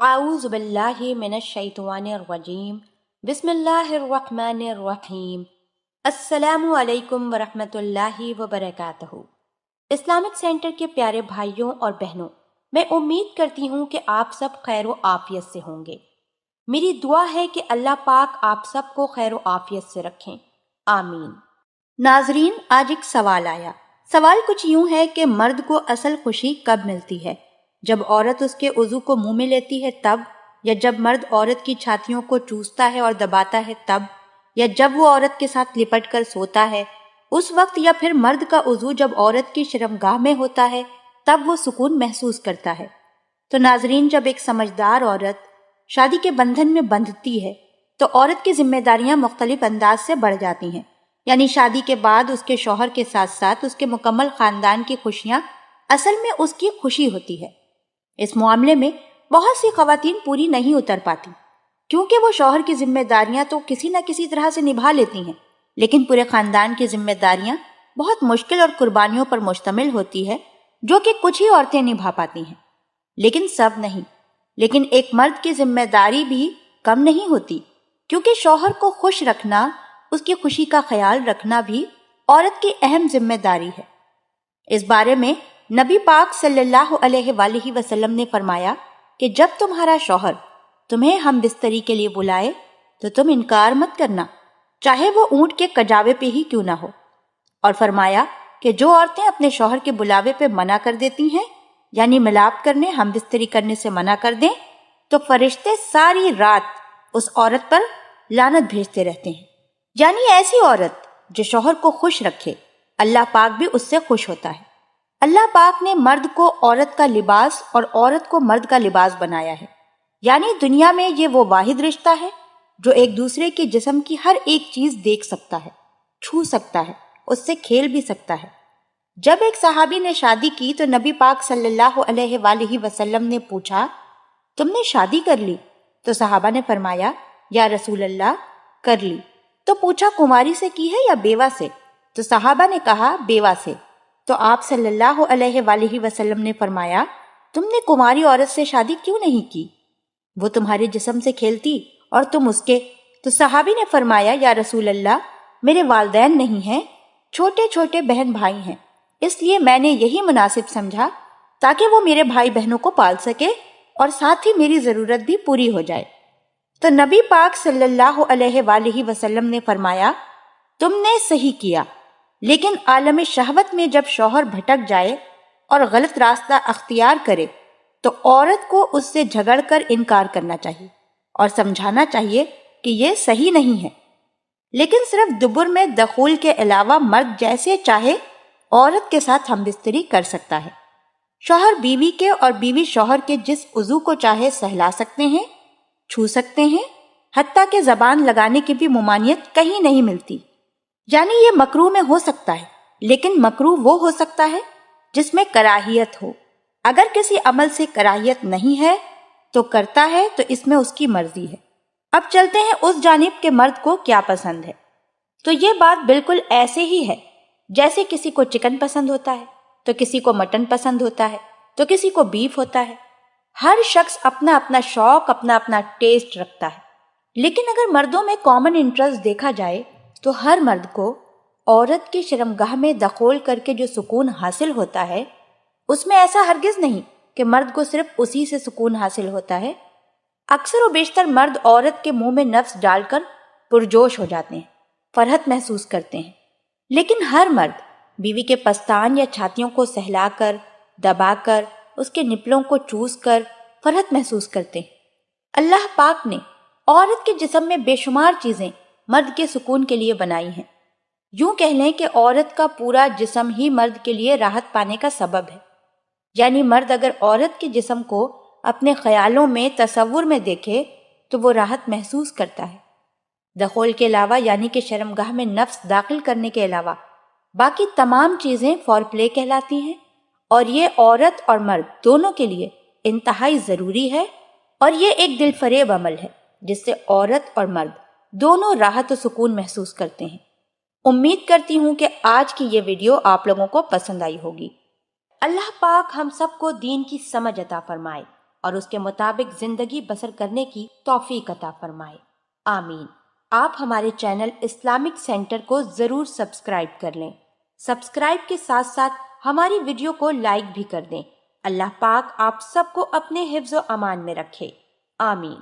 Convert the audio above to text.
اعوذ باللہ من الشیطان الرجیم بسم اللہ الرحمن الرحیم السلام علیکم ورحمۃ اللہ وبرکاتہ۔ اسلامک سینٹر کے پیارے بھائیوں اور بہنوں، میں امید کرتی ہوں کہ آپ سب خیر و عافیت سے ہوں گے۔ میری دعا ہے کہ اللہ پاک آپ سب کو خیر و عافیت سے رکھیں، آمین۔ ناظرین، آج ایک سوال آیا۔ سوال کچھ یوں ہے کہ مرد کو اصل خوشی کب ملتی ہے؟ جب عورت اس کے عضو کو منہ میں لیتی ہے تب، یا جب مرد عورت کی چھاتیوں کو چوستا ہے اور دباتا ہے تب، یا جب وہ عورت کے ساتھ لپٹ کر سوتا ہے اس وقت، یا پھر مرد کا عضو جب عورت کی شرمگاہ میں ہوتا ہے تب وہ سکون محسوس کرتا ہے؟ تو ناظرین، جب ایک سمجھدار عورت شادی کے بندھن میں بندھتی ہے تو عورت کی ذمہ داریاں مختلف انداز سے بڑھ جاتی ہیں، یعنی شادی کے بعد اس کے شوہر کے ساتھ ساتھ اس کے مکمل خاندان کی خوشیاں اصل میں اس کی خوشی ہوتی ہے۔ اس معاملے میں بہت سی خواتین پوری نہیں اتر پاتی، کیونکہ وہ شوہر کی ذمہ داریاں تو کسی نہ کسی طرح سے نبھا لیتی ہیں، لیکن پورے خاندان کی ذمہ داریاں بہت مشکل اور قربانیوں پر مشتمل ہوتی ہے، جو کہ کچھ ہی عورتیں نبھا پاتی ہیں، لیکن سب نہیں۔ لیکن ایک مرد کی ذمہ داری بھی کم نہیں ہوتی، کیونکہ شوہر کو خوش رکھنا، اس کی خوشی کا خیال رکھنا بھی عورت کی اہم ذمہ داری ہے۔ اس بارے میں نبی پاک صلی اللہ علیہ وآلہ وسلم نے فرمایا کہ جب تمہارا شوہر تمہیں ہم بستری کے لیے بلائے تو تم انکار مت کرنا، چاہے وہ اونٹ کے کجاوے پہ ہی کیوں نہ ہو، اور فرمایا کہ جو عورتیں اپنے شوہر کے بلاوے پہ منع کر دیتی ہیں، یعنی ملاپ کرنے، ہم بستری کرنے سے منع کر دیں، تو فرشتے ساری رات اس عورت پر لعنت بھیجتے رہتے ہیں۔ یعنی ایسی عورت جو شوہر کو خوش رکھے، اللہ پاک بھی اس سے خوش ہوتا ہے۔ اللہ پاک نے مرد کو عورت کا لباس اور عورت کو مرد کا لباس بنایا ہے، یعنی دنیا میں یہ وہ واحد رشتہ ہے جو ایک دوسرے کے جسم کی ہر ایک چیز دیکھ سکتا ہے، چھو سکتا ہے، اس سے کھیل بھی سکتا ہے۔ جب ایک صحابی نے شادی کی تو نبی پاک صلی اللہ علیہ وآلہ وسلم نے پوچھا، تم نے شادی کر لی؟ تو صحابہ نے فرمایا، یا رسول اللہ، کر لی۔ تو پوچھا، کماری سے کی ہے یا بیوہ سے؟ تو صحابہ نے کہا، بیوہ سے۔ تو آپ صلی اللہ علیہ وآلہ وسلم نے فرمایا، تم نے کماری عورت سے شادی کیوں نہیں کی؟ وہ تمہارے جسم سے کھیلتی اور تم اس کے۔ تو صحابی نے فرمایا، یا رسول اللہ، میرے والدین نہیں ہیں، چھوٹے چھوٹے بہن بھائی ہیں، اس لیے میں نے یہی مناسب سمجھا تاکہ وہ میرے بھائی بہنوں کو پال سکے اور ساتھ ہی میری ضرورت بھی پوری ہو جائے۔ تو نبی پاک صلی اللہ علیہ وآلہ وسلم نے فرمایا، تم نے صحیح کیا، لیکن عالم شہوت میں جب شوہر بھٹک جائے اور غلط راستہ اختیار کرے تو عورت کو اس سے جھگڑ کر انکار کرنا چاہیے اور سمجھانا چاہیے کہ یہ صحیح نہیں ہے۔ لیکن صرف دبر میں دخول کے علاوہ مرد جیسے چاہے عورت کے ساتھ ہم بستری کر سکتا ہے۔ شوہر بیوی کے اور بیوی شوہر کے جس عضو کو چاہے سہلا سکتے ہیں، چھو سکتے ہیں، حتیٰ کہ زبان لگانے کی بھی ممانعت کہیں نہیں ملتی۔ یعنی یہ مکروہ میں ہو سکتا ہے، لیکن مکروہ وہ ہو سکتا ہے جس میں کراہیت ہو۔ اگر کسی عمل سے کراہیت نہیں ہے تو کرتا ہے تو اس میں اس کی مرضی ہے۔ اب چلتے ہیں اس جانب کہ مرد کو کیا پسند ہے۔ تو یہ بات بالکل ایسے ہی ہے جیسے کسی کو چکن پسند ہوتا ہے تو کسی کو مٹن پسند ہوتا ہے تو کسی کو بیف ہوتا ہے۔ ہر شخص اپنا اپنا شوق، اپنا اپنا ٹیسٹ رکھتا ہے، لیکن اگر مردوں میں کامن انٹرسٹ دیکھا جائے تو ہر مرد کو عورت کی شرمگاہ میں دخول کر کے جو سکون حاصل ہوتا ہے، اس میں ایسا ہرگز نہیں کہ مرد کو صرف اسی سے سکون حاصل ہوتا ہے۔ اکثر و بیشتر مرد عورت کے منہ میں نفس ڈال کر پرجوش ہو جاتے ہیں، فرحت محسوس کرتے ہیں، لیکن ہر مرد بیوی کے پستان یا چھاتیوں کو سہلا کر، دبا کر، اس کے نپلوں کو چوس کر فرحت محسوس کرتے ہیں۔ اللہ پاک نے عورت کے جسم میں بے شمار چیزیں مرد کے سکون کے لیے بنائی ہیں۔ یوں کہہ لیں کہ عورت کا پورا جسم ہی مرد کے لیے راحت پانے کا سبب ہے۔ یعنی مرد اگر عورت کے جسم کو اپنے خیالوں میں، تصور میں دیکھے تو وہ راحت محسوس کرتا ہے۔ دخول کے علاوہ، یعنی کہ شرمگاہ میں نفس داخل کرنے کے علاوہ باقی تمام چیزیں فور پلے کہلاتی ہیں، اور یہ عورت اور مرد دونوں کے لیے انتہائی ضروری ہے، اور یہ ایک دل فریب عمل ہے جس سے عورت اور مرد دونوں راحت و سکون محسوس کرتے ہیں۔ امید کرتی ہوں کہ آج کی یہ ویڈیو آپ لوگوں کو پسند آئی ہوگی۔ اللہ پاک ہم سب کو دین کی سمجھ عطا فرمائے۔ اور اس کے مطابق زندگی بسر کرنے کی توفیق عطا فرمائے، آمین۔ آپ ہمارے چینل اسلامک سینٹر کو ضرور سبسکرائب کر لیں۔ سبسکرائب کے ساتھ ساتھ ہماری ویڈیو کو لائک بھی کر دیں۔ اللہ پاک آپ سب کو اپنے حفظ و امان میں رکھے، آمین۔